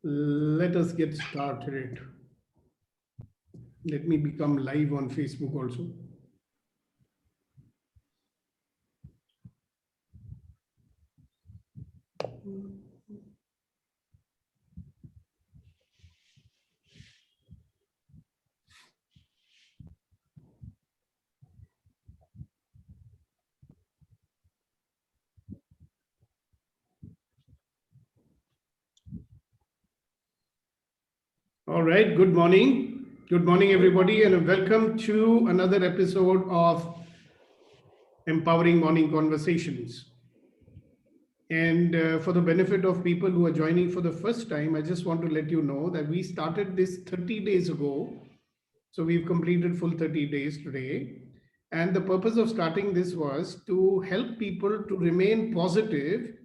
Let us get started. Let me become live on Facebook also. All right, good morning. Good morning, everybody, and welcome to another episode of Empowering Morning Conversations. And for the benefit of people who are joining for the first time, I just want to let you know that we started this 30 days ago. So we've completed full 30 days today. And the purpose of starting this was to help people to remain positive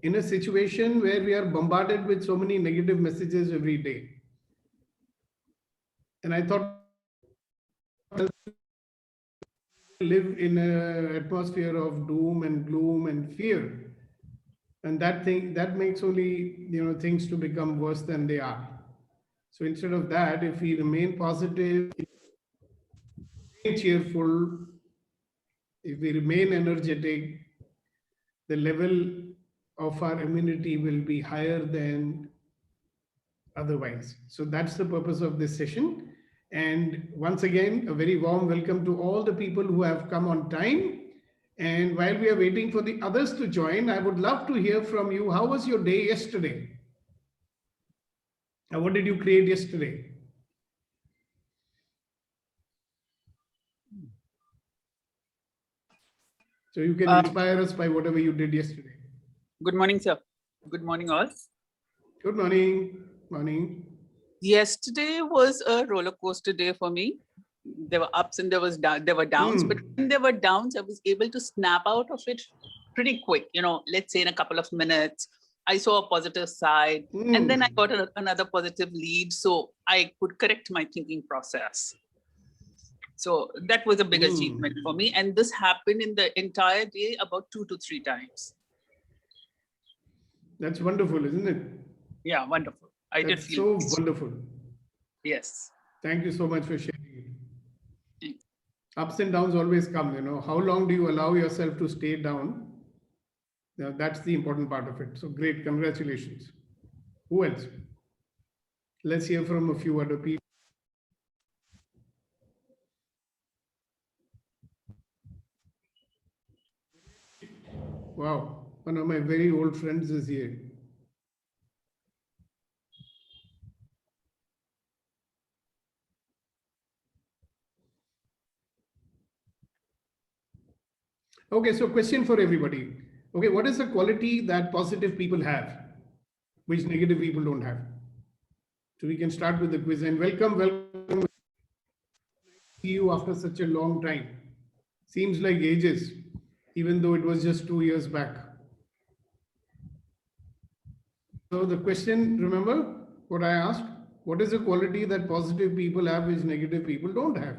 in a situation where we are bombarded with so many negative messages every day. And I thought live in an atmosphere of doom and gloom and fear, and that makes only things to become worse than they are. So instead of that, if we remain positive, remain cheerful, if we remain energetic, the level of our immunity will be higher than otherwise. So that's the purpose of this session. And once again, a very warm welcome to all the people who have come on time. And while we are waiting for the others to join, I would love to hear from you. How was your day yesterday? What did you create yesterday? So you can inspire us by whatever you did yesterday. Good morning, sir. Good morning, all. Good morning. Morning. Yesterday was a roller coaster day for me. There were ups and there were downs, but when there were downs, I was able to snap out of it pretty quick. Let's say in a couple of minutes, I saw a positive side, and then I got another positive lead, so I could correct my thinking process. So that was a big achievement for me, and this happened in the entire day about 2 to 3 times. That's wonderful, isn't it? Yeah, wonderful. I did feel so wonderful. Yes. Thank you so much for sharing it. Ups and downs always come, How long do you allow yourself to stay down? That's the important part of it. So great, congratulations. Who else? Let's hear from a few other people. Wow, one of my very old friends is here. Okay, so question for everybody. Okay, what is the quality that positive people have, which negative people don't have? So we can start with the quiz, and welcome see you after such a long time. Seems like ages, even though it was just 2 years back. So the question, remember what I asked? What is the quality that positive people have which negative people don't have?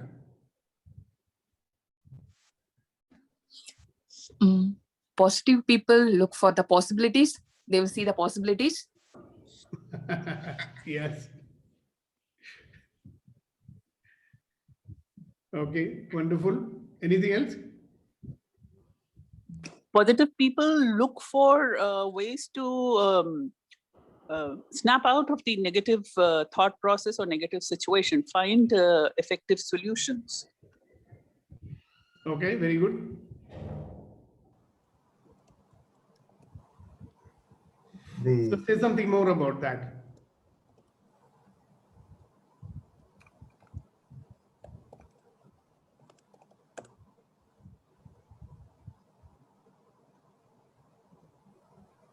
Positive people look for the possibilities. They will see the possibilities. Yes. Okay, wonderful. Anything else? Positive people look for ways to snap out of the negative thought process or negative situation, find effective solutions. Okay, very good. So say something more about that.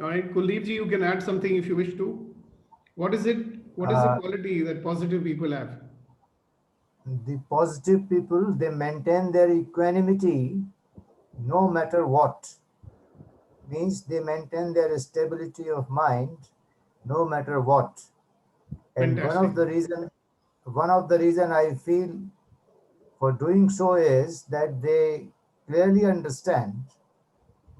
All right, Kuldeep ji, you can add something if you wish to. What is it? What is the quality that positive people have? The positive people, they maintain their equanimity no matter what. Means they maintain their stability of mind no matter what. And Fantastic. one of the reason I feel for doing so is that they clearly understand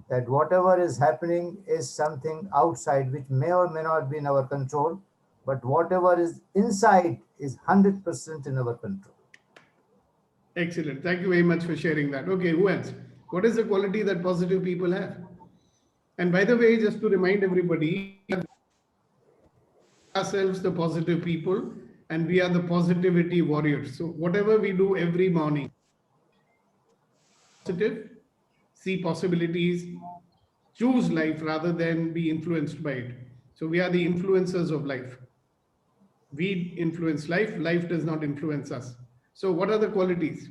that whatever is happening is something outside which may or may not be in our control, but whatever is inside is 100% in our control. Excellent. Thank you very much for sharing that. Okay, who else? What is the quality that positive people have? And by the way, just to remind everybody, ourselves the positive people and we are the positivity warriors. So whatever we do every morning, positive, see possibilities, choose life rather than be influenced by it. So we are the influencers of life. We influence life, life does not influence us. So what are the qualities?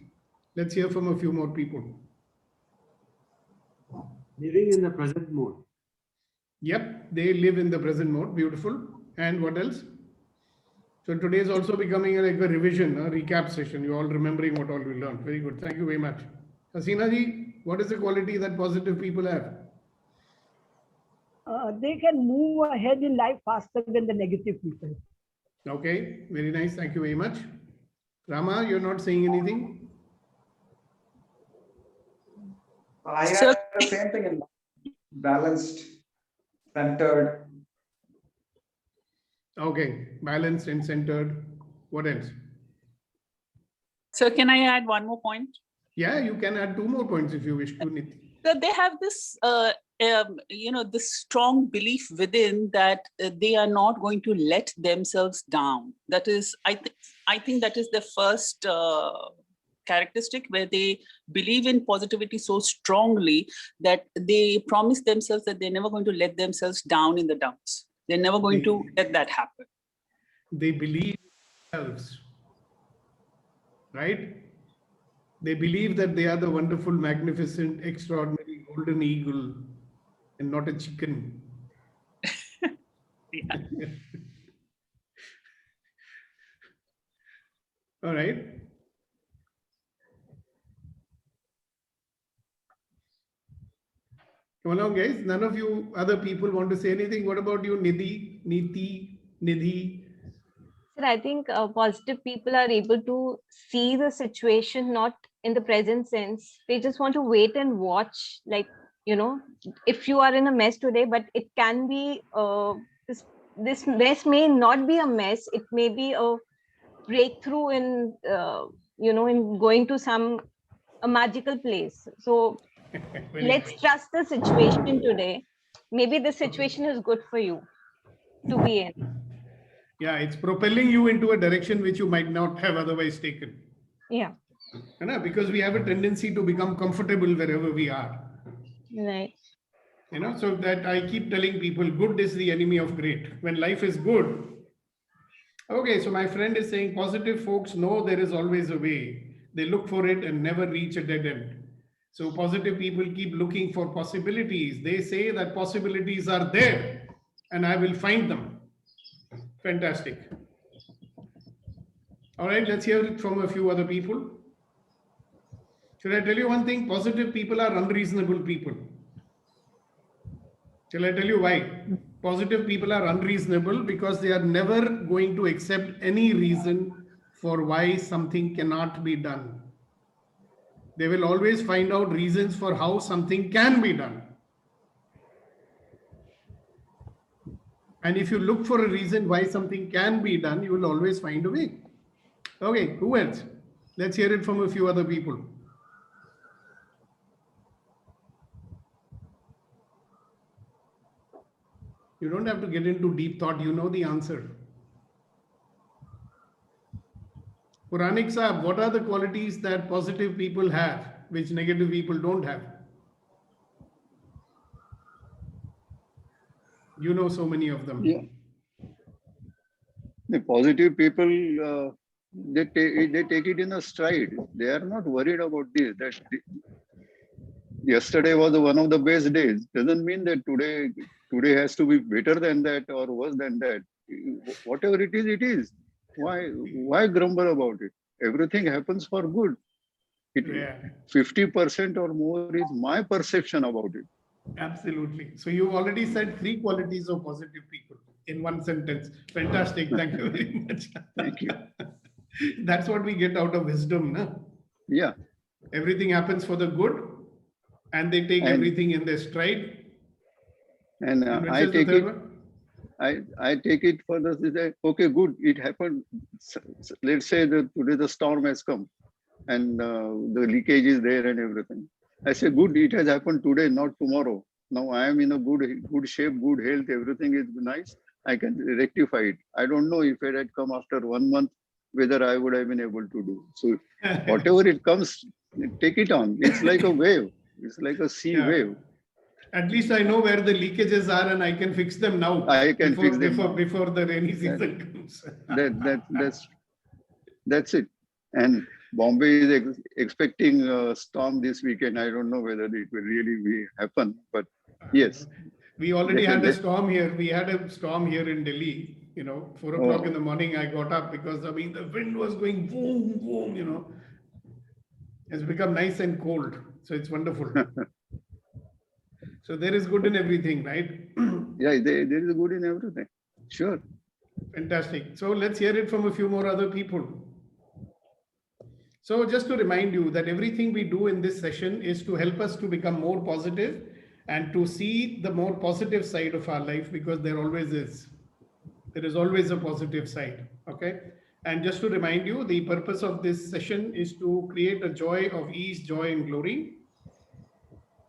Let's hear from a few more people. Living in the present mode. Yep, they live in the present mode. Beautiful. And what else? So today is also becoming like a revision, a recap session. You're all remembering what all we learned. Very good. Thank you very much. Hasina ji, what is the quality that positive people have? They can move ahead in life faster than the negative people. Okay, very nice. Thank you very much. Rama, you're not saying anything? I Sir- have the same thing in mind. Balanced, centered. Okay, balanced and centered. What else? So can I add one more point? Yeah, you can add 2 more points if you wish to, Niti. That they have this, this strong belief within that they are not going to let themselves down. That is, I think that is the first characteristic where they believe in positivity so strongly that they promise themselves that they're never going to let themselves down in the dumps. They're never going to let that happen. They believe in themselves, right? They believe that they are the wonderful, magnificent, extraordinary golden eagle and not a chicken. Yeah. All right. Come along, guys. None of you other people want to say anything. What about you, Nidhi, Niti, Nidhi? Sir, I think positive people are able to see the situation not in the present sense. They just want to wait and watch, like, if you are in a mess today, but it can be, this mess may not be a mess. It may be a breakthrough in, in going to a magical place. So Very let's nice. trust the situation today. Maybe the situation is good for you to be in. Yeah, it's propelling you into a direction which you might not have otherwise taken. Yeah. Because we have a tendency to become comfortable wherever we are. Right. So that I keep telling people, good is the enemy of great. When life is good. Okay, so my friend is saying positive folks know there is always a way. They look for it and never reach a dead end. So positive people keep looking for possibilities. They say that possibilities are there and I will find them. Fantastic. All right, let's hear it from a few other people. Should I tell you one thing? Positive people are unreasonable people. Shall I tell you why? Positive people are unreasonable because they are never going to accept any reason for why something cannot be done. They will always find out reasons for how something can be done. And if you look for a reason why something can be done, you will always find a way. Okay, who else? Let's hear it from a few other people. You don't have to get into deep thought, you know the answer. Puranik Sahab, what are the qualities that positive people have, which negative people don't have? You know so many of them. Yeah. The positive people, they take it in a stride. They are not worried about this. Yesterday was one of the best days. Doesn't mean that today has to be better than that or worse than that. Whatever it is, it is. Why grumble about it? Everything happens for good. 50% or more is my perception about it. Absolutely. So you already said 3 qualities of positive people in one sentence. Fantastic. Thank you very much. Thank you. That's what we get out of wisdom, no? Yeah. Everything happens for the good and they take everything in their stride. And And which I is the take third it. one? I take it further. Okay, good. It happened. Let's say that today the storm has come and the leakage is there and everything. I say, good. It has happened today, not tomorrow. Now I am in a good shape, good health. Everything is nice. I can rectify it. I don't know if it had come after 1 month, whether I would have been able to do. So whatever it comes, take it on. It's like a wave. It's like a sea wave. At least I know where the leakages are and I can fix them now. I can fix them now. Before the rainy season comes. That's it. And Bombay is expecting a storm this weekend. I don't know whether it will really happen, but yes. We already had a storm here. We had a storm here in Delhi. 4 o'clock in the morning, I got up because the wind was going boom, boom. It's become nice and cold. So it's wonderful. So there is good in everything, right? Yeah, there is good in everything. Sure. Fantastic. So let's hear it from a few more other people. So just to remind you that everything we do in this session is to help us to become more positive and to see the more positive side of our life, because there always is. There is always a positive side. Okay. And just to remind you, the purpose of this session is to create a joy of ease, joy, and glory.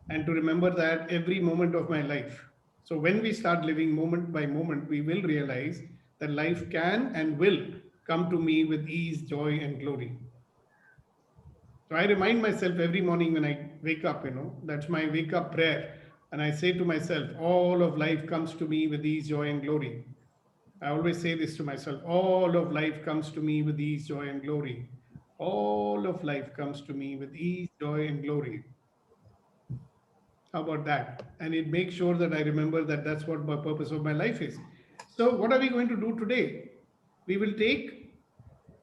And to remember that every moment of my life. So when we start living moment by moment, we will realize that life can and will come to me with ease, joy, and glory. So I remind myself every morning when I wake up, that's my wake up prayer. And I say to myself, all of life comes to me with ease, joy, and glory. I always say this to myself, all of life comes to me with ease, joy, and glory. All of life comes to me with ease, joy, and glory. How about that? And it makes sure that I remember that that's what the purpose of my life is. So what are we going to do today? We will create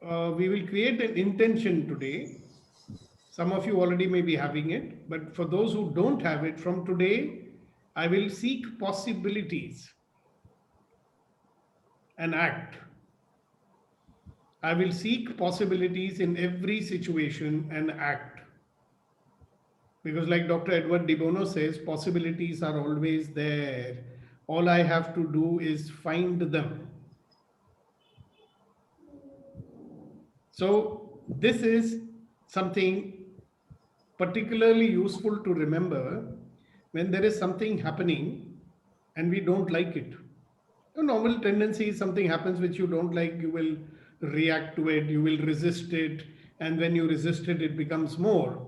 an intention today. Some of you already may be having it, but for those who don't have it, from today, I will seek possibilities and act. I will seek possibilities in every situation and act. Because like Dr. Edward de Bono says, possibilities are always there. All I have to do is find them. So this is something particularly useful to remember when there is something happening and we don't like it. A normal tendency is something happens which you don't like, you will react to it, you will resist it. And when you resist it, it becomes more.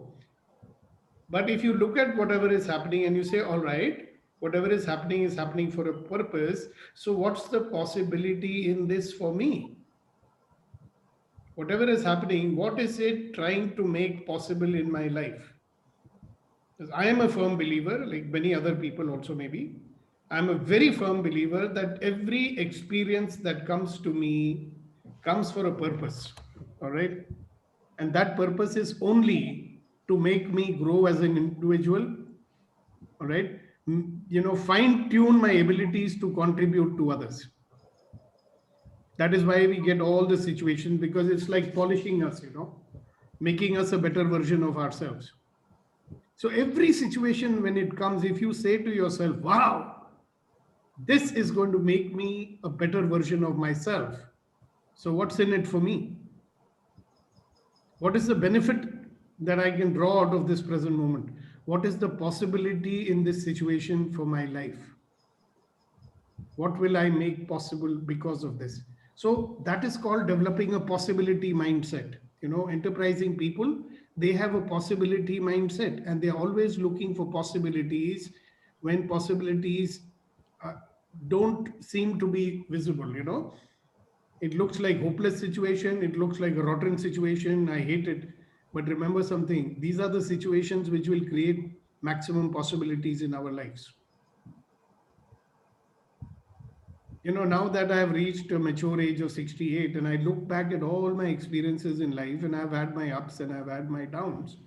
But if you look at whatever is happening and you say, all right, whatever is happening for a purpose. So what's the possibility in this for me? Whatever is happening, what is it trying to make possible in my life? Because I am a firm believer, like many other people also maybe, I'm a very firm believer that every experience that comes to me comes for a purpose. All right. And that purpose is only to make me grow as an individual, all right? Fine tune my abilities to contribute to others. That is why we get all the situations, because it's like polishing us, making us a better version of ourselves. So every situation when it comes, if you say to yourself, wow, this is going to make me a better version of myself. So what's in it for me? What is the benefit that I can draw out of this present moment? What is the possibility in this situation for my life? What will I make possible because of this? So that is called developing a possibility mindset. Enterprising people, they have a possibility mindset and they're always looking for possibilities when possibilities don't seem to be visible, It looks like hopeless situation. It looks like a rotten situation. I hate it. But remember something, these are the situations which will create maximum possibilities in our lives. Now that I have reached a mature age of 68 and I look back at all my experiences in life, and I've had my ups and I've had my downs,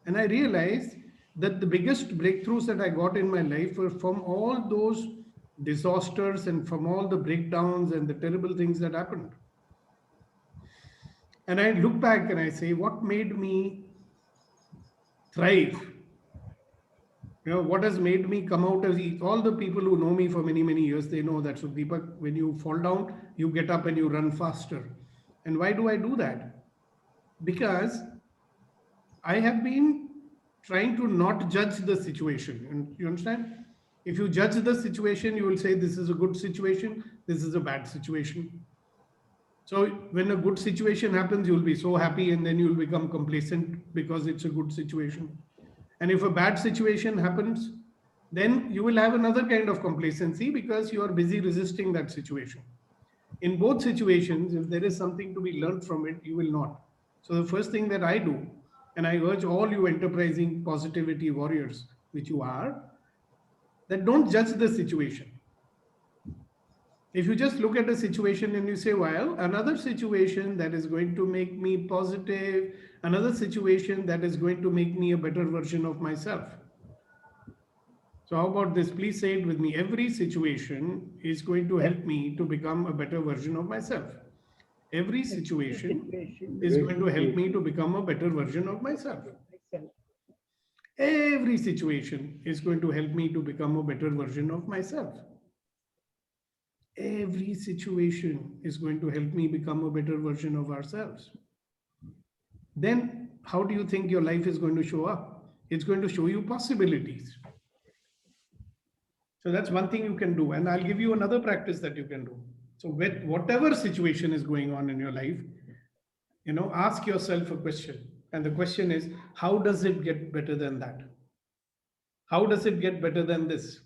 and I realized that the biggest breakthroughs that I got in my life were from all those disasters and from all the breakdowns and the terrible things that happened. And I look back and I say, what made me thrive? You know, what has made me come out as all the people who know me for many, many years, they know that. So Deepak, when you fall down, you get up and you run faster. And why do I do that? Because I have been trying to not judge the situation. And you understand? If you judge the situation, you will say this is a good situation, this is a bad situation. So when a good situation happens, you'll be so happy and then you'll become complacent because it's a good situation. And if a bad situation happens, then you will have another kind of complacency because you are busy resisting that situation. In both situations, if there is something to be learned from it, you will not. So the first thing that I do, and I urge all you enterprising positivity warriors, which you are, that don't judge the situation. If you just look at a situation and you say, well, another situation that is going to make me positive, another situation that is going to make me a better version of myself. So how about this? Please say it with me. Every situation is going to help me to become a better version of myself. Every situation is going to help me to become a better version of myself. Every situation is going to help me to become a better version of myself. Every situation is going to help me become a better version of ourselves. Then how do you think your life is going to show up? It's going to show you possibilities. So that's one thing you can do. And I'll give you another practice that you can do. So with whatever situation is going on in your life, you know, ask yourself a question. And the question is, how does it get better than that? How does it get better than this?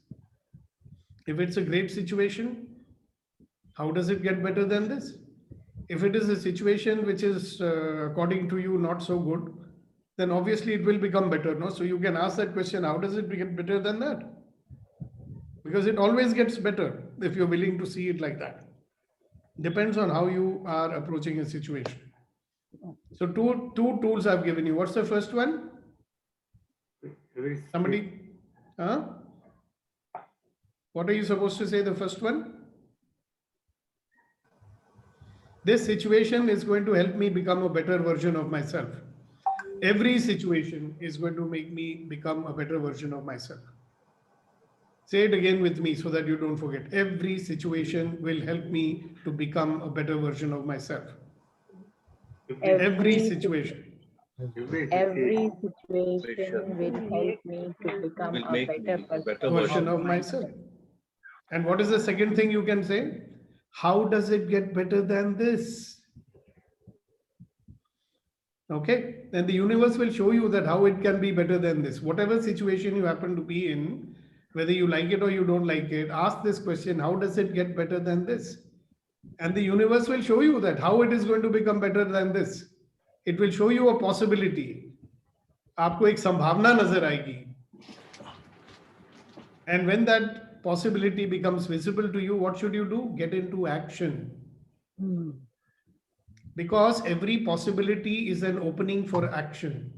If it's a great situation, how does it get better than this? If it is a situation which is, according to you, not so good, then obviously it will become better. No? So you can ask that question, how does it get better than that? Because it always gets better if you're willing to see it like that. Depends on how you are approaching a situation. So two tools I've given you. What's the first one? Somebody? Huh? What are you supposed to say, the first one? This situation is going to help me become a better version of myself. Every situation is going to make me become a better version of myself. Say it again with me so that you don't forget. Every situation will help me to become a better version of myself. Every situation. Every situation will help me to become a better version of myself. And what is the second thing you can say? How does it get better than this? Okay, then the universe will show you that how it can be better than this. Whatever situation you happen to be in, whether you like it or you don't like it, ask this question, how does it get better than this? And the universe will show you that how it is going to become better than this. It will show you a possibility. आपको एक संभावना नजर आएगी. And when that possibility becomes visible to you, what should you do? Get into action. Because every possibility is an opening for action.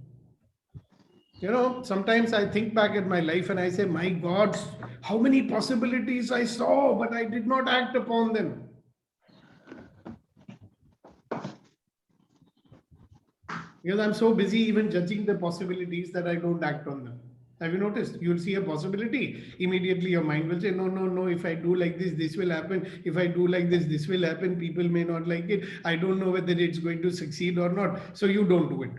You know, sometimes I think back at my life and I say, my God, how many possibilities I saw, but I did not act upon them. Because I'm so busy even judging the possibilities that I don't act on them. Have you noticed? You'll see a possibility. Immediately your mind will say, no, no, no, if I do like this will happen. If I do like this will happen. People may not like it. I don't know whether it's going to succeed or not. So you don't do it.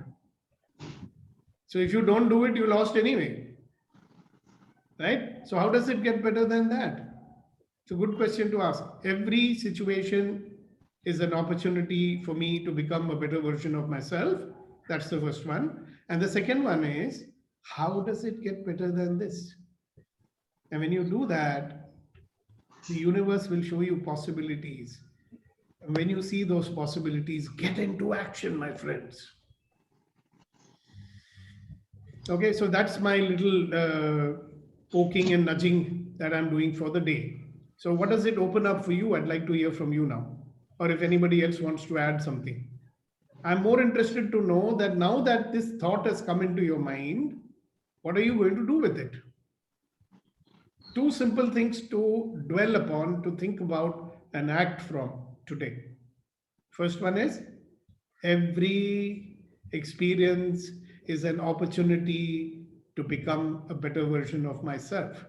So if you don't do it, you lost anyway. Right? So how does it get better than that? It's a good question to ask. Every situation is an opportunity for me to become a better version of myself. That's the first one. And the second one is, how does it get better than this? And when you do that, the universe will show you possibilities. And when you see those possibilities, get into action, my friends. Okay, so that's my little poking and nudging that I'm doing for the day. So what does it open up for you? I'd like to hear from you now. Or if anybody else wants to add something. I'm more interested to know that now that this thought has come into your mind, what are you going to do with it? Two simple things to dwell upon, to think about and act from today. First one is, every experience is an opportunity to become a better version of myself.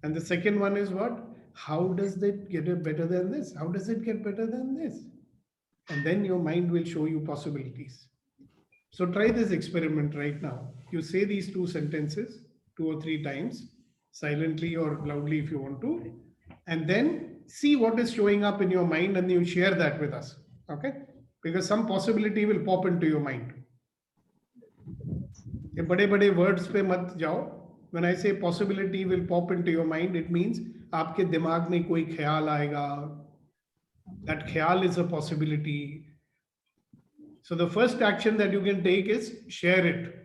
And the second one is what? How does it get better than this? How does it get better than this? And then your mind will show you possibilities. So try this experiment right now. You say these two sentences 2 or 3 times, silently or loudly if you want to, and then see what is showing up in your mind and you share that with us. Okay? Because some possibility will pop into your mind. ये बड़े-बड़े words पे मत जाओ. When I say possibility will pop into your mind, it means आपके दिमाग में कोई ख्याल आएगा. That ख्याल is a possibility. So the first action that you can take is share it.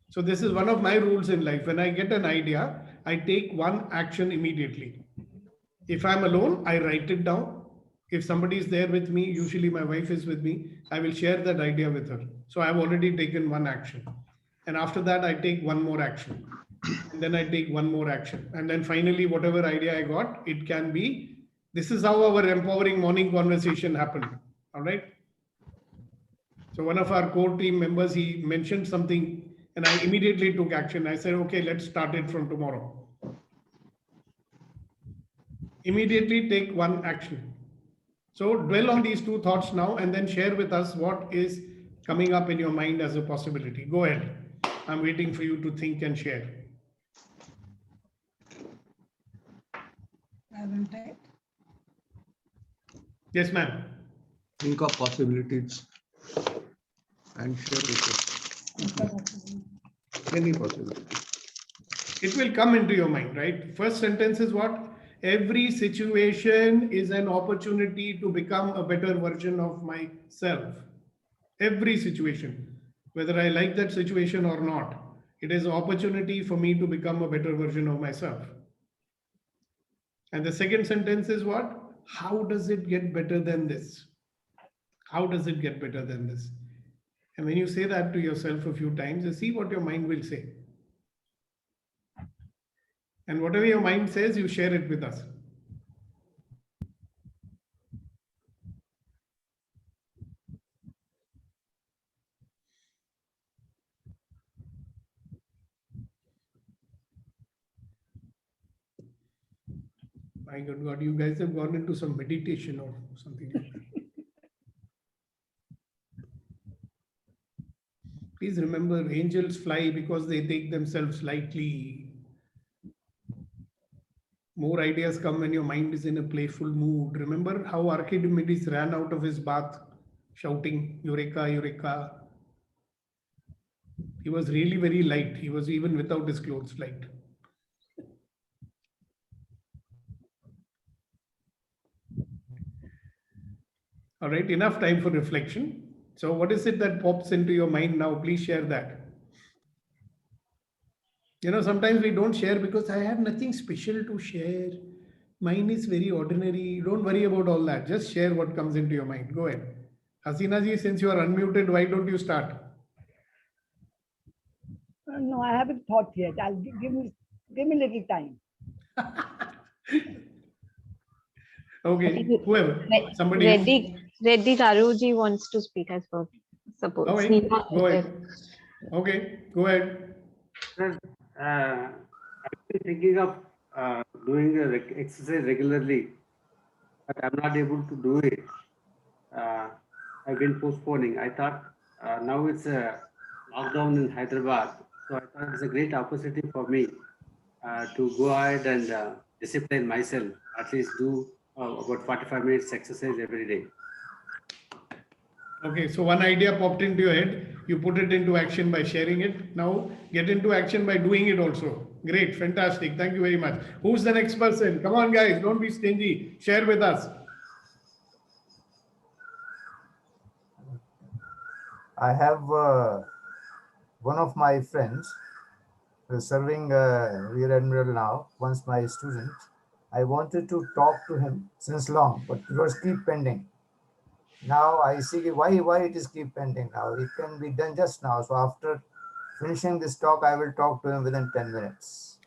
So this is one of my rules in life. When I get an idea, I take one action immediately. If I'm alone, I write it down. If somebody is there with me, usually my wife is with me, I will share that idea with her. So I've already taken one action. And after that, I take one more action. And then I take one more action. And then finally, whatever idea I got, it can be, this is how our empowering morning conversation happened. All right. So one of our core team members, he mentioned something and I immediately took action. I said, okay, let's start it from tomorrow. Immediately take one action. So dwell on these two thoughts now and then share with us what is coming up in your mind as a possibility. Go ahead. I'm waiting for you to think and share. Yes, ma'am. Think of possibilities and share with us. Any possibility. It will come into your mind, right? First sentence is what? Every situation is an opportunity to become a better version of myself. Every situation, whether I like that situation or not, it is an opportunity for me to become a better version of myself. And the second sentence is what? How does it get better than this? How does it get better than this? And when you say that to yourself a few times, you see what your mind will say. And whatever your mind says, you share it with us. My God, you guys have gone into some meditation or something like that. Please remember, angels fly because they take themselves lightly. More ideas come when your mind is in a playful mood. Remember how Archimedes ran out of his bath shouting, Eureka, Eureka. He was really very light. He was even without his clothes light. All right, enough time for reflection. So what is it that pops into your mind now? Please share that. You know, sometimes we don't share because I have nothing special to share. Mine is very ordinary. Don't worry about all that. Just share what comes into your mind. Go ahead. Hasina ji, since you are unmuted, why don't you start? No, I haven't thought yet. I'll give me little time. Okay, whoever, somebody else. Reddy Garuji wants to speak as well. Suppose. All right, go ahead. Okay, go ahead. Sir, I've been thinking of doing exercise regularly, but I'm not able to do it. I've been postponing. I thought now it's a lockdown in Hyderabad, so I thought it's a great opportunity for me to go ahead and discipline myself, at least do about 45 minutes exercise every day. Okay, so one idea popped into your head. You put it into action by sharing it. Now get into action by doing it also. Great, fantastic. Thank you very much. Who's the next person? Come on, guys, don't be stingy. Share with us. I have one of my friends who is serving Rear Admiral now, once my student. I wanted to talk to him since long, but it was keep pending. Now I see why it is keep pending now. It can be done just now. So after finishing this talk, I will talk to him within 10 minutes.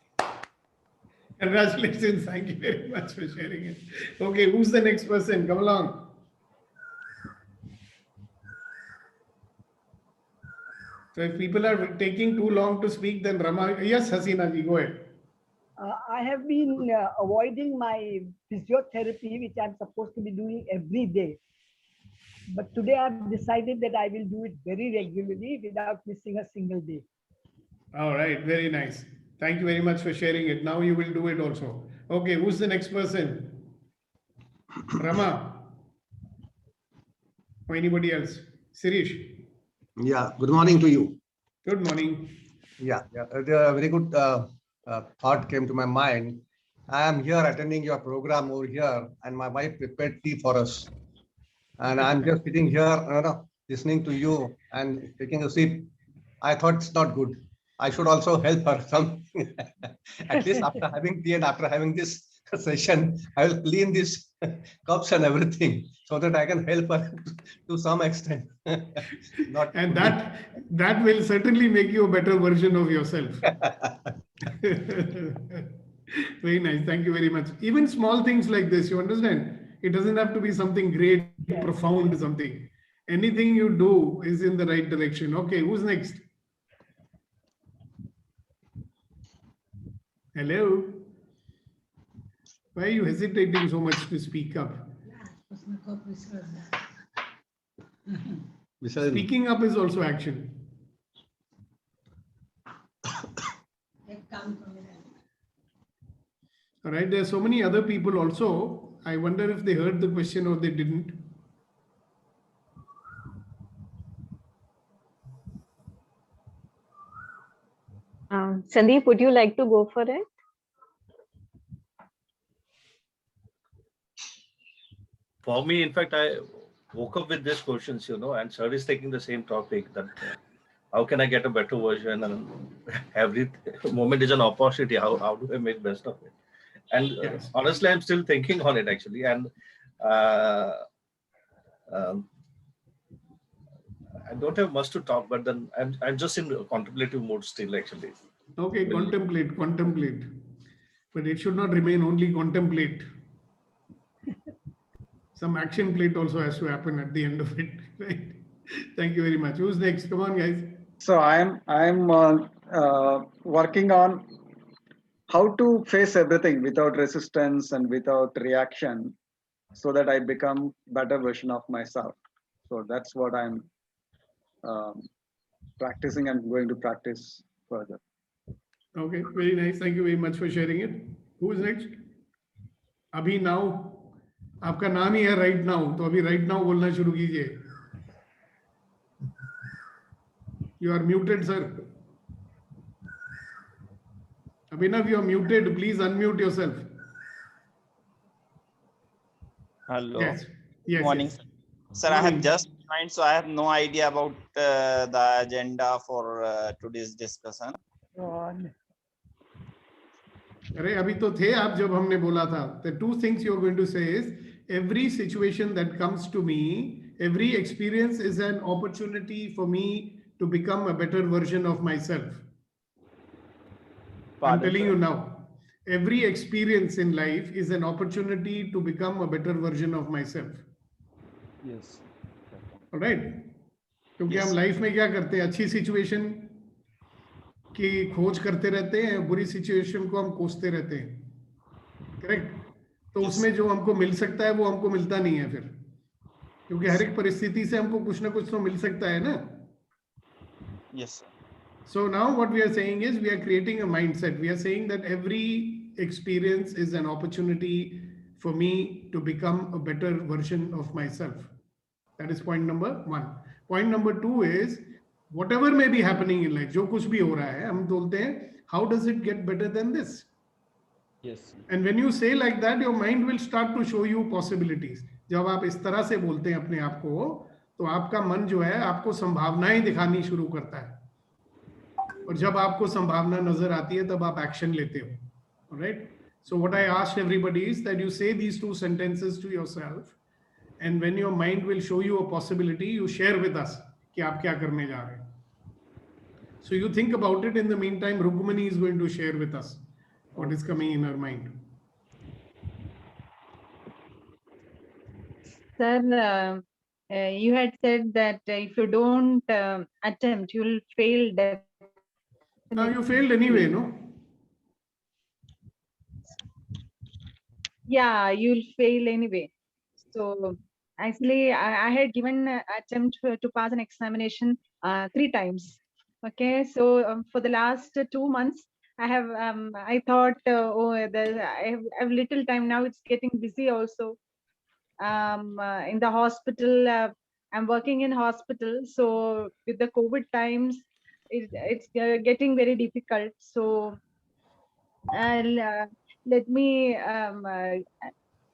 Congratulations. Thank you very much for sharing it. Okay, who's the next person? Come along. So if people are taking too long to speak, then Rama, yes, Hasina ji, go ahead. I have been avoiding my physiotherapy, which I'm supposed to be doing every day. But today I've decided that I will do it very regularly without missing a single day. All right, very nice. Thank you very much for sharing it. Now you will do it also. Okay, who's the next person? Rama or anybody else? Sirish. Yeah, good morning to you. Good morning. Yeah, a very good thought came to my mind. I am here attending your program over here, and my wife prepared tea for us. And I'm just sitting here, listening to you and taking a sip. I thought it's not good. I should also help her some. At least after having tea and after having this session, I will clean these cups and everything so that I can help her to some extent. Not and that will certainly make you a better version of yourself. Very nice. Thank you very much. Even small things like this, you understand? It doesn't have to be something great, profound, something. Anything you do is in the right direction. Okay, who's next? Hello. Why are you hesitating so much to speak up? Speaking up is also action. All right, there are so many other people also. I wonder if they heard the question or they didn't. Sandeep, would you like to go for it? For me, in fact, I woke up with these questions, and sir is taking the same topic, that how can I get a better version, and every moment is an opportunity. How do I make best of it? And Yes. honestly, I'm still thinking on it actually. And I don't have much to talk, but then I'm just in contemplative mode still actually. Okay, contemplate. But it should not remain only contemplate. Some action plate also has to happen at the end of it, right? Thank you very much. Who's next? Come on, guys. So I'm working on how to face everything without resistance and without reaction, so that I become better version of myself. So that's what I'm practicing and going to practice further. Okay, very nice. Thank you very much for sharing it. Who is next? Abhi now. आपका नाम ही है right now, तो अभी right now बोलना शुरू कीजिए. You are muted, sir. Abhinav, you are muted. Please unmute yourself. Hello. Yes. Good morning. Yes. Sir, I have just joined, so I have no idea about the agenda for today's discussion. अरे अभी तो थे आप जब हमने बोला था. The two things you are going to say is every situation that comes to me, every experience is an opportunity for me to become a better version of myself. I'm telling you now, every experience in life is an opportunity to become a better version of myself. Yes. All right? क्योंकि हम life में क्या करते हैं, अच्छी situation की खोज करते रहते हैं, बुरी सिचुएशन को हम कोसते रहते हैं. करेक्ट? तो उसमें जो हमको मिल सकता है वो हमको मिलता नहीं है फिर, क्योंकि हर एक परिस्थिति से हमको कुछ ना कुछ तो मिल सकता है ना. Yes. So now what we are saying is we are creating a mindset. We are saying that every experience is an opportunity for me to become a better version of myself. That is point number one. Point number two is whatever may be happening in life, जो कुछ भी हो रहा है, हम बोलते हैं, how does it get better than this? Yes. And when you say like that, your mind will start to show you possibilities. जब आप इस तरह से बोलते हैं अपने आप को, तो आपका मन जो है आपको संभावनाएं दिखानी शुरू करता है. और जब आपको संभावना नजर आती है तब आप एक्शन लेते हो. Alright? So what I asked everybody is that you say these two sentences to yourself, and when your mind will show you a possibility, you share with us कि आप क्या करने जा रहे हैं. So you think about it. In the meantime, Rukmani is going to share with us what is coming in her mind. Sir, You had said that if you don't attempt, you'll fail definitely. You failed anyway, no? Yeah, you'll fail anyway. So actually, I had given attempt to pass an examination 3 times. Okay, so for the last 2 months, I thought, I have little time now. It's getting busy also. In the hospital, I'm working in hospital. So with the COVID times, it's getting very difficult. So I'll let me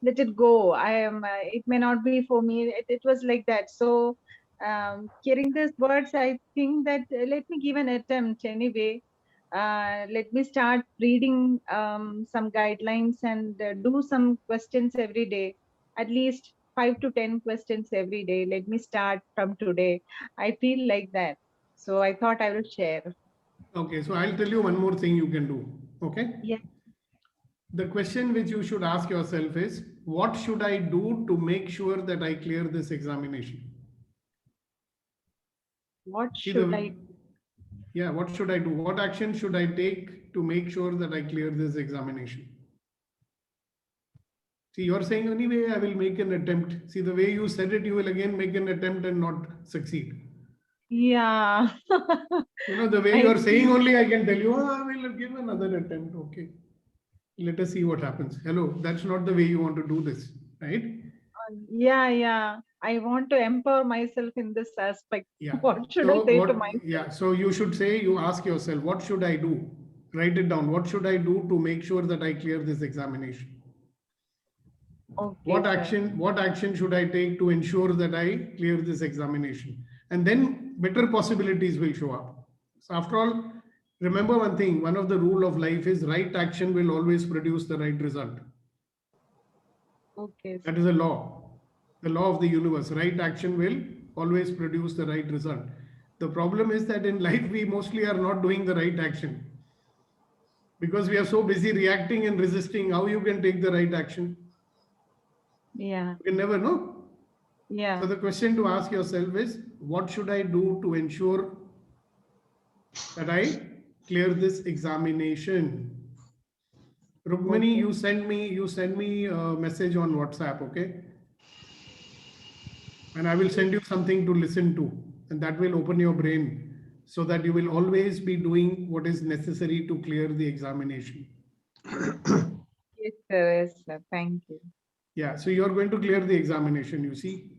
let it go. It may not be for me. It was like that. So hearing these words, I think that let me give an attempt anyway. Let me start reading some guidelines and do some questions every day, at least 5 to 10 questions every day. Let me start from today. I feel like that. So I thought I will share. Okay, so I'll tell you one more thing you can do. Okay? Yeah. The question which you should ask yourself is, what should I do to make sure that I clear this examination? What should I? Yeah, what should I do? What action should I take to make sure that I clear this examination? See, you're saying anyway, I will make an attempt. See, the way you said it, you will again make an attempt and not succeed. Yeah. The way you are saying only, I can tell you, I will give another attempt. Okay. Let us see what happens. Hello, that's not the way you want to do this, right? Yeah. I want to empower myself in this aspect. Yeah. What should I say to myself? Yeah. So you should say, you ask yourself, what should I do? Write it down. What should I do to make sure that I clear this examination? Okay, what sir. action should I take to ensure that I clear this examination? And then better possibilities will show up. So after all, remember one thing, one of the rule of life is right action will always produce the right result. Okay. That is a law, the law of the universe. Right action will always produce the right result. The problem is that in life, we mostly are not doing the right action because we are so busy reacting and resisting. How you can take the right action? Yeah. You can never know. Yeah. So the question to ask yourself is, what should I do to ensure that I clear this examination? Rukmini, Okay. you send me a message on WhatsApp, okay? And I will send you something to listen to, and that will open your brain so that you will always be doing what is necessary to clear the examination. Yes, sir. Yes, sir. Thank you. Yeah, so you're going to clear the examination, you see.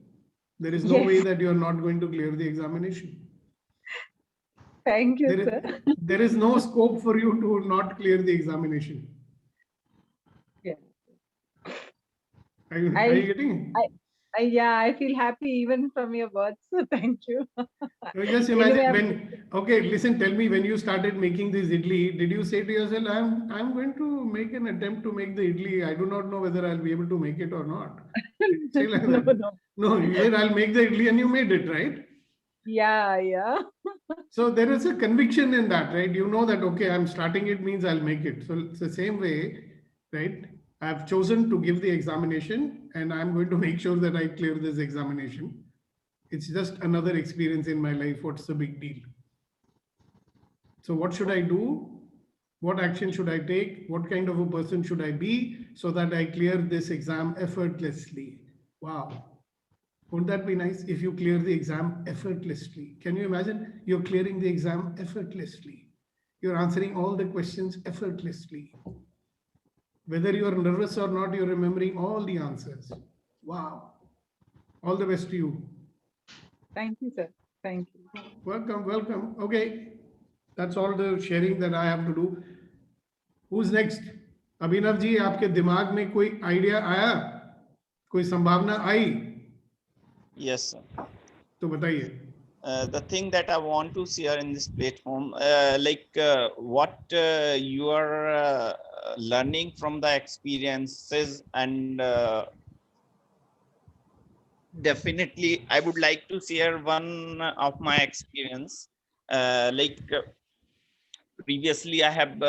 There is no way that you're not going to clear the examination. Thank you, sir. There is no scope for you to not clear the examination. Yeah. Are you getting it? Yeah, I feel happy even from your words. So thank you. Just imagine listen, tell me, when you started making this idli, did you say to yourself, I'm going to make an attempt to make the idli. I do not know whether I'll be able to make it or not. Did you say like that? No, you said I'll make the idli and you made it, right? Yeah. So there is a conviction in that, right? You know that, okay, I'm starting it means I'll make it. So it's the same way, right? I've chosen to give the examination and I'm going to make sure that I clear this examination. It's just another experience in my life. What's the big deal? So what should I do? What action should I take? What kind of a person should I be so that I clear this exam effortlessly? Wow. Wouldn't that be nice if you clear the exam effortlessly? Can you imagine you're clearing the exam effortlessly? You're answering all the questions effortlessly. Whether you're nervous or not, you're remembering all the answers. Wow. All the best to you. Thank you, sir. Thank you. Welcome. Okay. That's all the sharing that I have to do. Who's next? Abhinav ji, आपके दिमाग में कोई idea आया, कोई संभावना आई? Yes, sir. तो बताइए. The thing that I want to share in this platform, what you are learning from the experiences, and definitely I would like to share one of my experience. Previously I have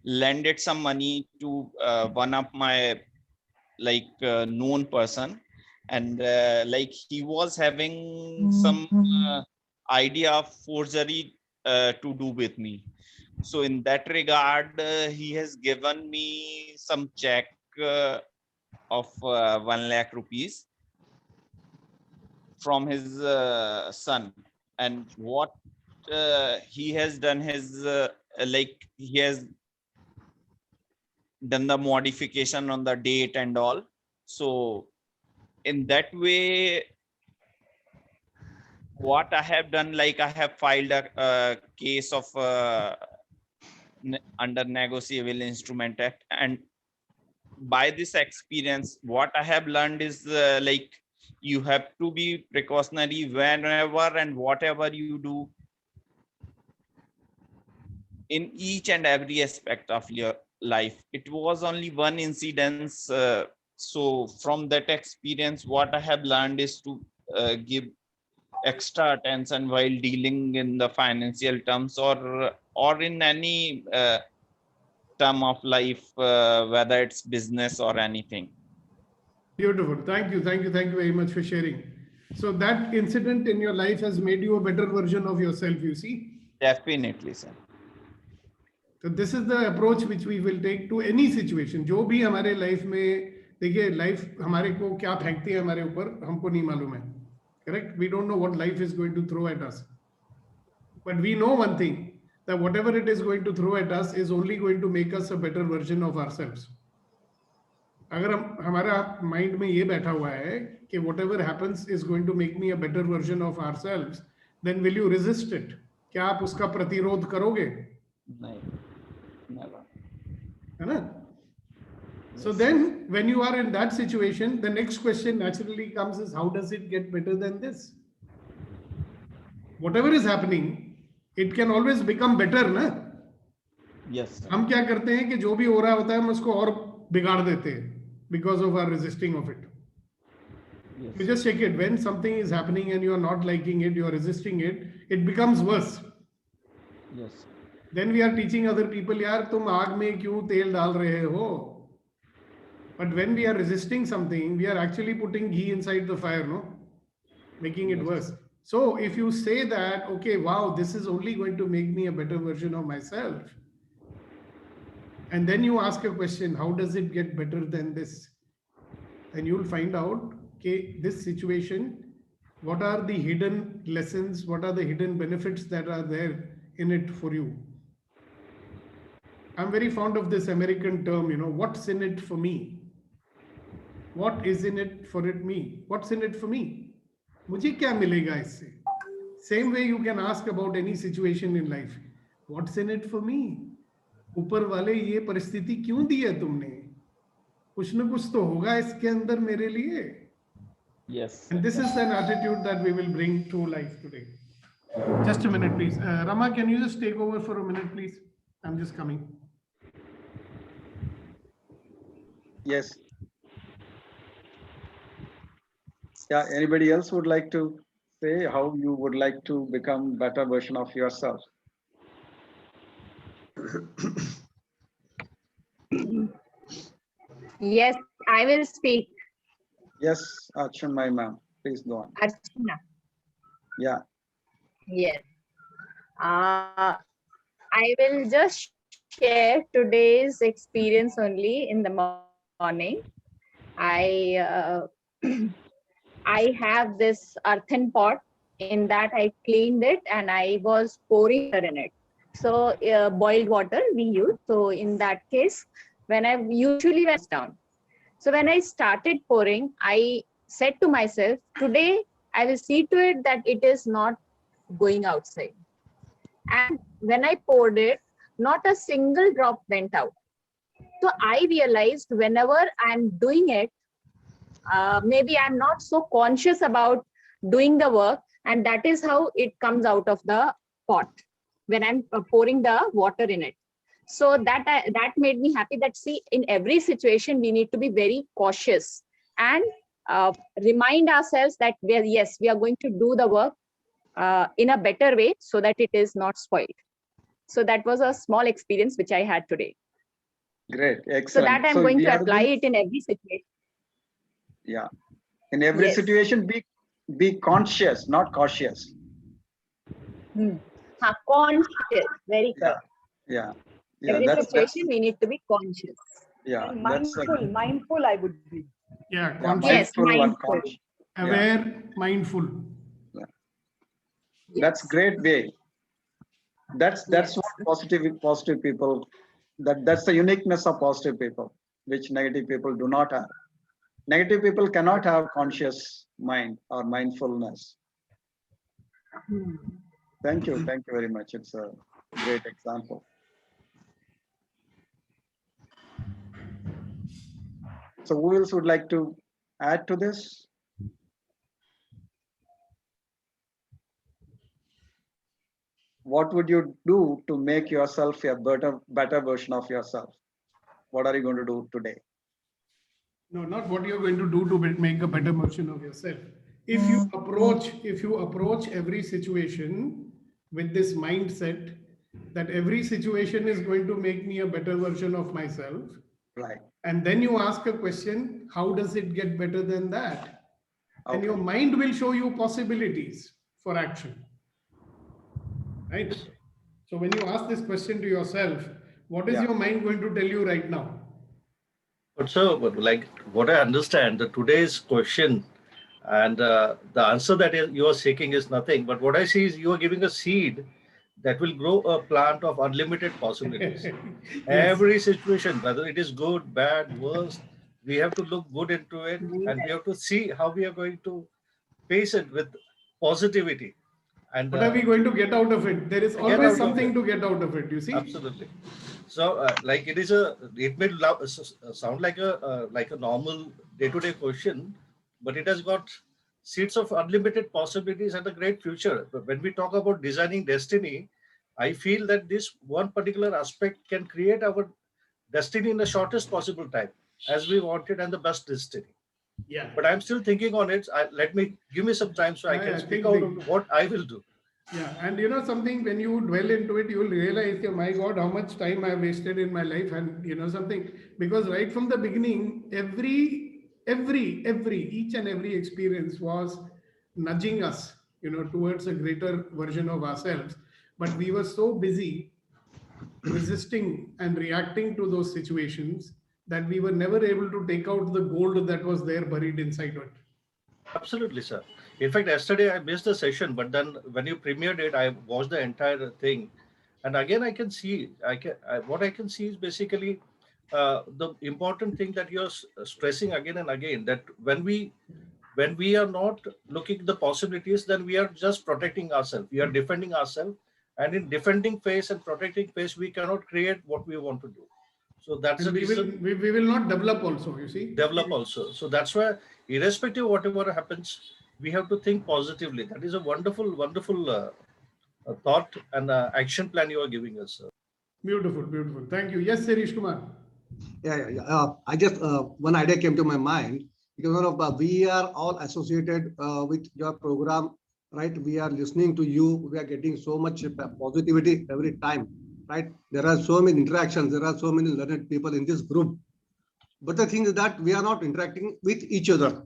lended some money to one of my known person, and like he was having some idea of forgery to do with me. So in that regard, he has given me some check of 1 lakh rupees from his son. And what he has done is like he has done the modification on the date and all. So in that way, what I have done, like I have filed a case of under Negotiable Instrument Act, and by this experience, what I have learned is like you have to be precautionary whenever and whatever you do in each and every aspect of your life. It was only one incident. So from that experience, what I have learned is to give extra attention while dealing in the financial terms or in any term of life, whether it's business or anything. Beautiful. Thank you. Thank you. Thank you very much for sharing. So that incident in your life has made you a better version of yourself, you see? Definitely, sir. So this is the approach which we will take to any situation. जो भी हमारे life में, देखिए life हमारे को क्या फेंकती है हमारे ऊपर हमको नहीं मालूम है. Correct? We don't know what life is going to throw at us. But we know one thing, that whatever it is going to throw at us is only going to make us a better version of ourselves. अगर हमारा mind में ये बैठा हुआ है कि whatever happens is going to make me a better version of ourselves, then will you resist it? क्या आप उसका प्रतिरोध करोगे? नहीं, never. है ना? So then when you are in that situation, the next question naturally comes is, how does it get better than this? Whatever is happening, it can always become better, ना? Yes. हम क्या करते हैं कि जो भी हो रहा होता है हम उसको और बिगाड़ देते हैं because of our resisting of it. Yes. You just check it. When something is happening and you are not liking it, you are resisting it, it becomes worse. Yes. Then we are teaching other people, यार तुम आग में क्यों तेल डाल रहे हो? But when we are resisting something, we are actually putting ghee inside the fire, no? Making it worse. So if you say that, okay, wow, this is only going to make me a better version of myself. And then you ask a question, how does it get better than this? And you'll find out, okay, this situation, what are the hidden lessons? What are the hidden benefits that are there in it for you? I'm very fond of this American term, what's in it for me? What is in it for me? What's in it for me? मुझे क्या मिलेगा इससे? Same way you can ask about any situation in life. What's in it for me? ऊपर वाले ये परिस्थिति क्यों दी है तुमने? कुछ न कुछ तो होगा इसके अंदर मेरे लिए. Yes. And this is an attitude that we will bring to life today. Just a minute, please. Rama, can you just take over for a minute, please? I'm just coming. Yes. Yeah, anybody else would like to say how you would like to become better version of yourself? Yes, I will speak. Yes, Archana, my ma'am, please go on. Archana. Yeah. Yes. I will just share today's experience only in the morning. I have this earthen pot. In that I cleaned it and I was pouring water in it. So boiled water we use. So in that case, when I usually went down. So when I started pouring, I said to myself, today I will see to it that it is not going outside. And when I poured it, not a single drop went out. So I realized whenever I'm doing it, maybe I'm not so conscious about doing the work, and that is how it comes out of the pot when I'm pouring the water in it. So that made me happy that, see, in every situation, we need to be very cautious and remind ourselves that we are going to do the work in a better way so that it is not spoiled. So that was a small experience which I had today. Great, excellent. So that I'm going to apply it in every situation. Yeah. In every Yes. situation, be conscious, not cautious. Conscious, very Yeah, correct. yeah, yeah. Every That's situation we need to be conscious. yeah. And That's mindful I would be. Yeah, yeah, conscious, Yes, mindful and mindful. conscious. Yeah, aware, mindful. that's great way. That's Yes. what positive people. That's the uniqueness of positive people, which negative people do not have. Negative people cannot have conscious mind or mindfulness. Thank you very much. It's a great example. So who else would like to add to this? What would you do to make yourself a better version of yourself? What are you going to do today? No, not what you're going to do to make a better version of yourself. If you approach every situation with this mindset that every situation is going to make me a better version of myself, Right. and then you ask a question, how does it get better than that? And Okay. your mind will show you possibilities for action. Right? So when you ask this question to yourself, what is Yeah. your mind going to tell you right now? But so, like what I understand, today's question and the answer that you are seeking is nothing. But what I see is you are giving a seed that will grow a plant of unlimited possibilities. Yes. Every situation, whether it is good, bad, worse, we have to look good into it, and we have to see how we are going to face it with positivity. And What are we going to get out of it? There is Get out always of something it. to get out of it, you see? Absolutely. So, like it may sound like a normal day-to-day question, but it has got seeds of unlimited possibilities and a great future. But when we talk about designing destiny, I feel that this one particular aspect can create our destiny in the shortest possible time, as we want it, and the best destiny. Yeah. But I'm still thinking on it. Give me some time so I can speak think out big. of what I will do. Yeah, and you know something, when you dwell into it, you will realize, oh my God, how much time I have wasted in my life. And you know something, because right from the beginning, each and every experience was nudging us, towards a greater version of ourselves. But we were so busy resisting and reacting to those situations that we were never able to take out the gold that was there buried inside it. Absolutely, sir. In fact, yesterday I missed the session, but then when you premiered it, I watched the entire thing, and again I can see, what I can see is basically the important thing that you're stressing again and again, that when we are not looking at the possibilities, then we are just protecting ourselves. We are defending ourselves, and in defending face and protecting face, we cannot create what we want to do. So that's And the reason. we will not develop also, you see. Develop also. So that's why, irrespective of whatever happens, we have to think positively. That is a wonderful, wonderful thought and action plan you are giving us, sir. Beautiful, beautiful. Thank you. Yes, Sirish Kumar. Yeah. I just one idea came to my mind, because we are all associated with your program, right? We are listening to you. We are getting so much positivity every time, right? There are so many interactions. There are so many learned people in this group. But the thing is that we are not interacting with each other.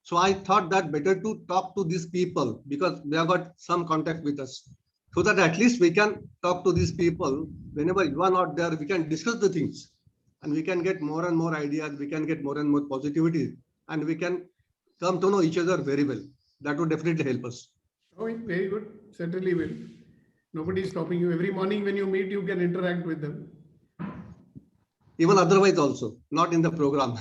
So I thought that better to talk to these people, because they have got some contact with us, so that at least we can talk to these people. Whenever you are not there, we can discuss the things, and we can get more and more ideas. We can get more and more positivity, and we can come to know each other very well. That would definitely help us. Oh, very good. Certainly will. Nobody is stopping you. Every morning when you meet, you can interact with them. Even otherwise also, not in the program.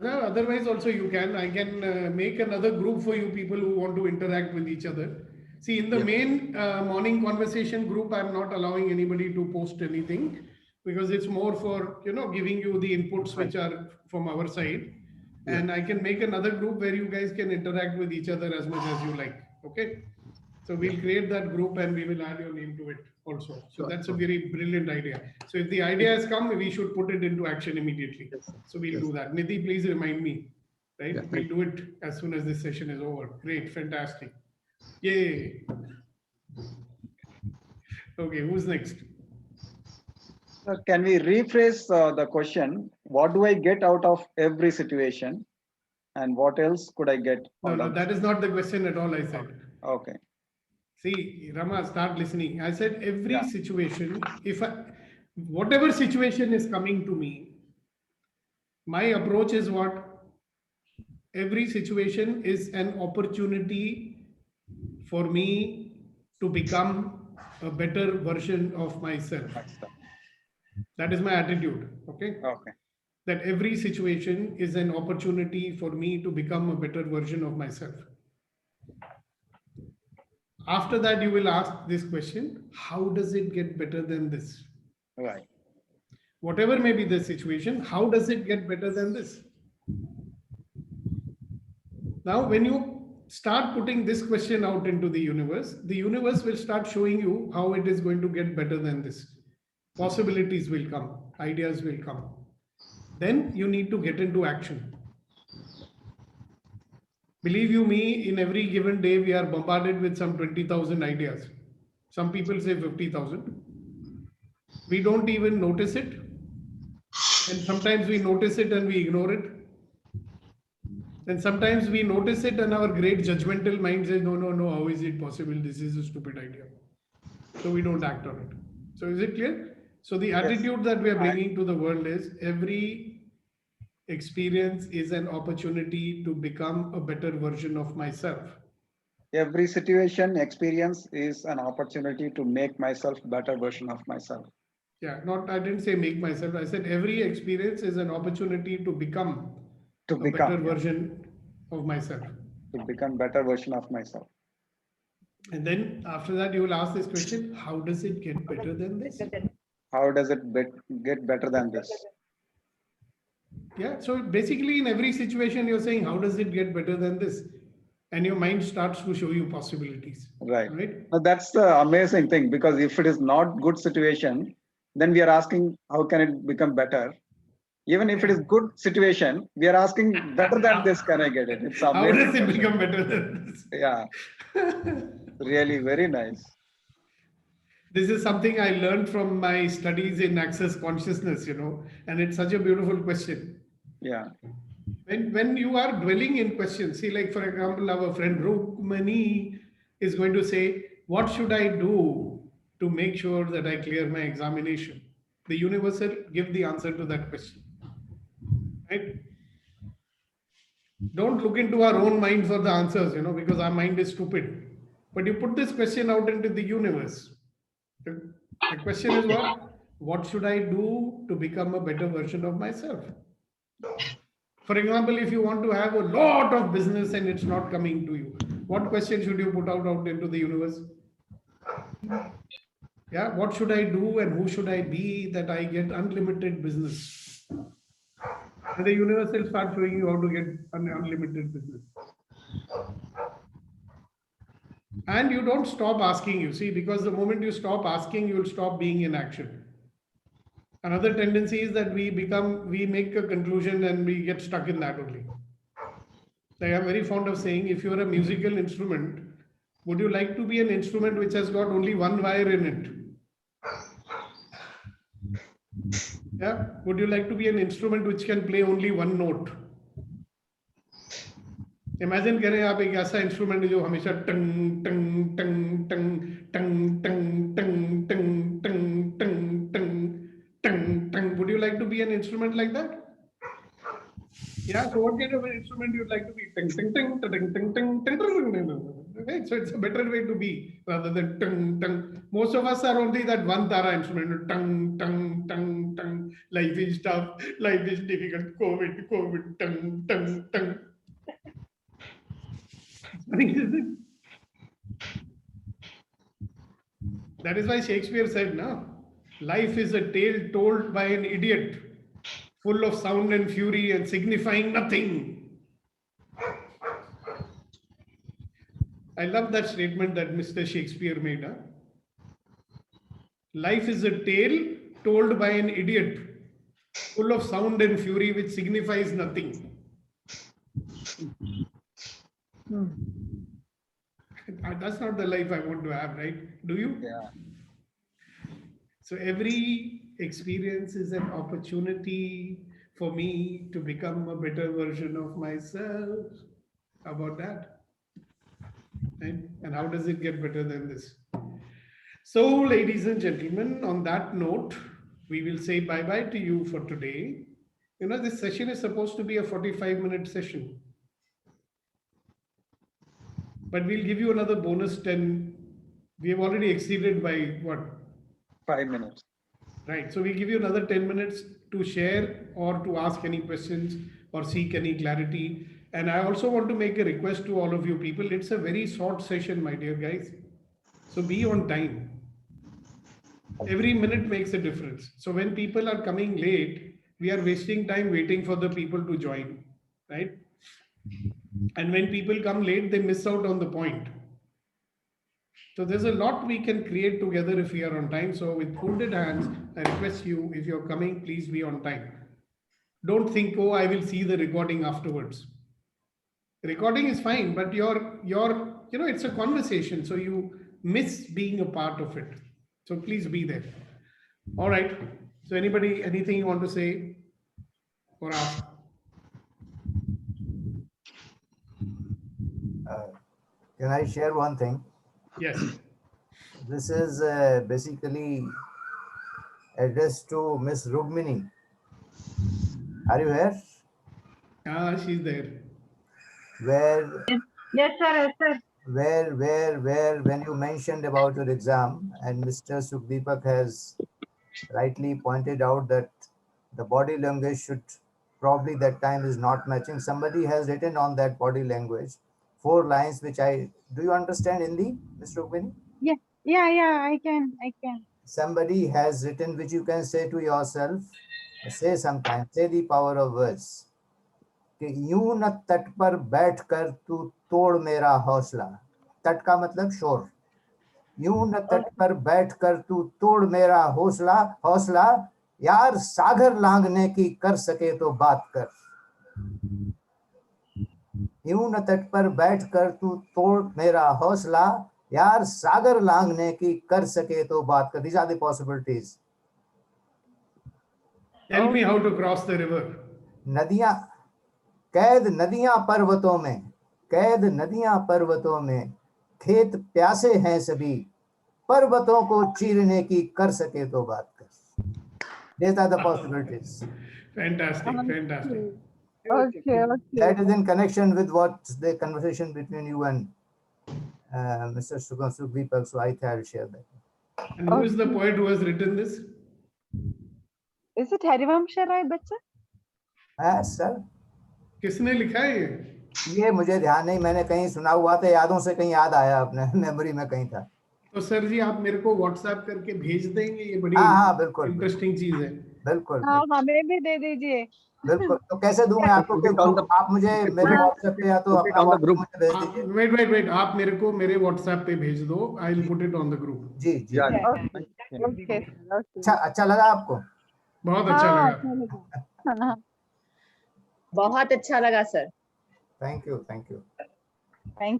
No, otherwise also you can. I can make another group for you people who want to interact with each other. See, in the main morning conversation group, I'm not allowing anybody to post anything, because it's more for, giving you the inputs which are from our side. And I can make another group where you guys can interact with each other as much as you like. Okay. So we'll create that group and we will add your name to it also. So that's a very brilliant idea. So if the idea has come, we should put it into action immediately. So we'll do that. Nidhi, please remind me, right? We'll do it as soon as this session is over. Great, fantastic. Yay. Okay, who's next? Can we rephrase the question? What do I get out of every situation? And what else could I get? No, out no, of that is not the question at all, I said. Okay. See, Rama, start listening. I said every Yeah. situation, whatever situation is coming to me, my approach is what? Every situation is an opportunity for me to become a better version of myself. That is my attitude. Okay. Okay. That every situation is an opportunity for me to become a better version of myself. After that, you will ask this question: how does it get better than this? Right. Whatever may be the situation, how does it get better than this? Now, when you start putting this question out into the universe will start showing you how it is going to get better than this. Possibilities will come, ideas will come. Then you need to get into action. Believe you me, in every given day, we are bombarded with some 20,000 ideas. Some people say 50,000. We don't even notice it. And sometimes we notice it and we ignore it. And sometimes we notice it and our great judgmental mind says, no, no, no, how is it possible? This is a stupid idea. So we don't act on it. So is it clear? So the attitude that we are bringing to the world is every experience is an opportunity to become a better version of myself. Every situation, experience is an opportunity to make myself better version of myself. Yeah, I didn't say make myself. I said every experience is an opportunity to become a better version of myself. To become better version of myself. And then after that, you will ask this question: how does it get better than this? How does it get better than this? Yeah, so basically in every situation, you're saying, how does it get better than this? And your mind starts to show you possibilities. Right. Right? Now, that's the amazing thing, because if it is not good situation, then we are asking, how can it become better? Even if it is good situation, we are asking, better than this, can I get it? It's amazing. How does it become better than this? Yeah. Really, very nice. This is something I learned from my studies in Access Consciousness, and it's such a beautiful question. Yeah. When you are dwelling in questions, see, like for example, our friend Rukmani is going to say, what should I do to make sure that I clear my examination? The universe will give the answer to that question. Right? Don't look into our own mind for the answers, because our mind is stupid. But you put this question out into the universe. The question is what? What should I do to become a better version of myself? For example, if you want to have a lot of business and it's not coming to you, what question should you put out into the universe? Yeah, what should I do and who should I be that I get unlimited business? And the universe will start showing you how to get unlimited business. And you don't stop asking, you see, because the moment you stop asking, you'll stop being in action. Another tendency is that we make a conclusion and we get stuck in that only. Like I'm very fond of saying, if you're a musical instrument, would you like to be an instrument which has got only one wire in it? Yeah. Would you like to be an instrument which can play only one note? Imagine करें आप एक ऐसा instrument जो हमेशा टंग टंग टंग टंग टंग टंग टंग टंग टंग टंग टंग टंग टंग. Would you like to be an instrument like that? Yeah. So what kind of an instrument you'd like to be? Tang tang tang tang tang tang tang tang. Okay. So it's a better way to be rather than tang tang. Most of us are only that one tara instrument. Tang tang tang tang. Life is tough. Life is difficult. COVID. Tang tang tang. That is why Shakespeare said, "No, life is a tale told by an idiot, full of sound and fury and signifying nothing." I love that statement that Mr. Shakespeare made. Huh? Life is a tale told by an idiot, full of sound and fury, which signifies nothing. That's not the life I want to have, right? Do you? Yeah. So every experience is an opportunity for me to become a better version of myself. How about that? Right? And how does it get better than this? So, ladies and gentlemen, on that note, we will say bye-bye to you for today. You know, this session is supposed to be a 45-minute session. But we'll give you another bonus 10. We have already exceeded by what? 5 minutes. Right. So we'll give you another 10 minutes to share or to ask any questions or seek any clarity. And I also want to make a request to all of you people. It's a very short session, my dear guys. So be on time. Every minute makes a difference. So when people are coming late, we are wasting time waiting for the people to join, right? And when people come late, they miss out on the point. So there's a lot we can create together if we are on time. So with folded hands, I request you, if you're coming, please be on time. Don't think, oh, I will see the recording afterwards. The recording is fine, but it's a conversation. So you miss being a part of it. So please be there. All right. So anybody, anything you want to say or ask? Can I share one thing? Yes. This is basically addressed to Miss Rukmini. Are you here? She's there. Where? Yes, sir. Yes, sir. Where, when you mentioned about your exam, and Mr. Sukhdeepak has rightly pointed out that the body language should probably that time is not matching. Somebody has written on that body language 4 lines, which do you understand Hindi, Mr. Rukmini? Yeah, I can. Somebody has written, which you can say to yourself, say sometimes, say the power of words. कि यूं न तट पर बैठ कर तू तोड़ मेरा हौसला. तट का मतलब शोर. यूं न तट पर बैठ कर तू तोड़ मेरा हौसला यार सागर लांघने की कर सके तो बात कर. यूं न तट पर बैठ कर तू तोड़ मेरा हौसला यार सागर लांघने की कर सके तो बात कर. These are the possibilities. Tell me how to cross the river. नदियां कैद नदियां पर्वतों में खेत प्यासे हैं सभी पर्वतों को चीरने की कर सके तो बात कर. These are the possibilities. Fantastic. Okay. That is in connection with what the conversation between you and Mr. Sukhdeepak. So I thought I'll share that. And who is the poet who has written this? Is it Harivamsha Rai Bachcha? Yes, sir. किसने लिखा है ये मुझे ध्यान नहीं, मैंने कहीं सुना हुआ था, यादों से कहीं याद आया, अपने मेमोरी में कहीं था. तो सर जी आप मेरे को व्हाट्सएप करके भेज देंगे, ये बड़ी बिल्कुल इंटरेस्टिंग चीज है. बिल्कुल. हाँ, हमें भी दे दीजिए. बिल्कुल. तो कैसे दूं मैं आपको? आप मुझे मेरे व्हाट्सएप पे या तो अपना व्हाट्सएप मुझे भेज दीजिए. वेट आप मेरे को मेरे व्हाट्सएप पे भेज दो. I will put it on the group. जी. अच्छा लगा आपको? बहुत अच्छा लगा. बहुत अच्छा लगा sir. Thank you. Thank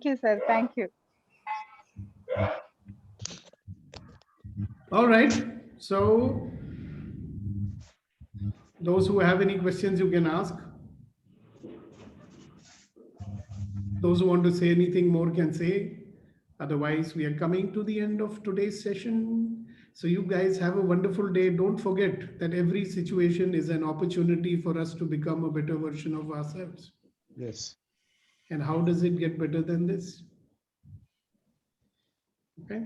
you, sir. Thank you. All right. So those who have any questions, you can ask. Those who want to say anything more can say. Otherwise, we are coming to the end of today's session. So you guys have a wonderful day. Don't forget that every situation is an opportunity for us to become a better version of ourselves. Yes. And how does it get better than this? Okay.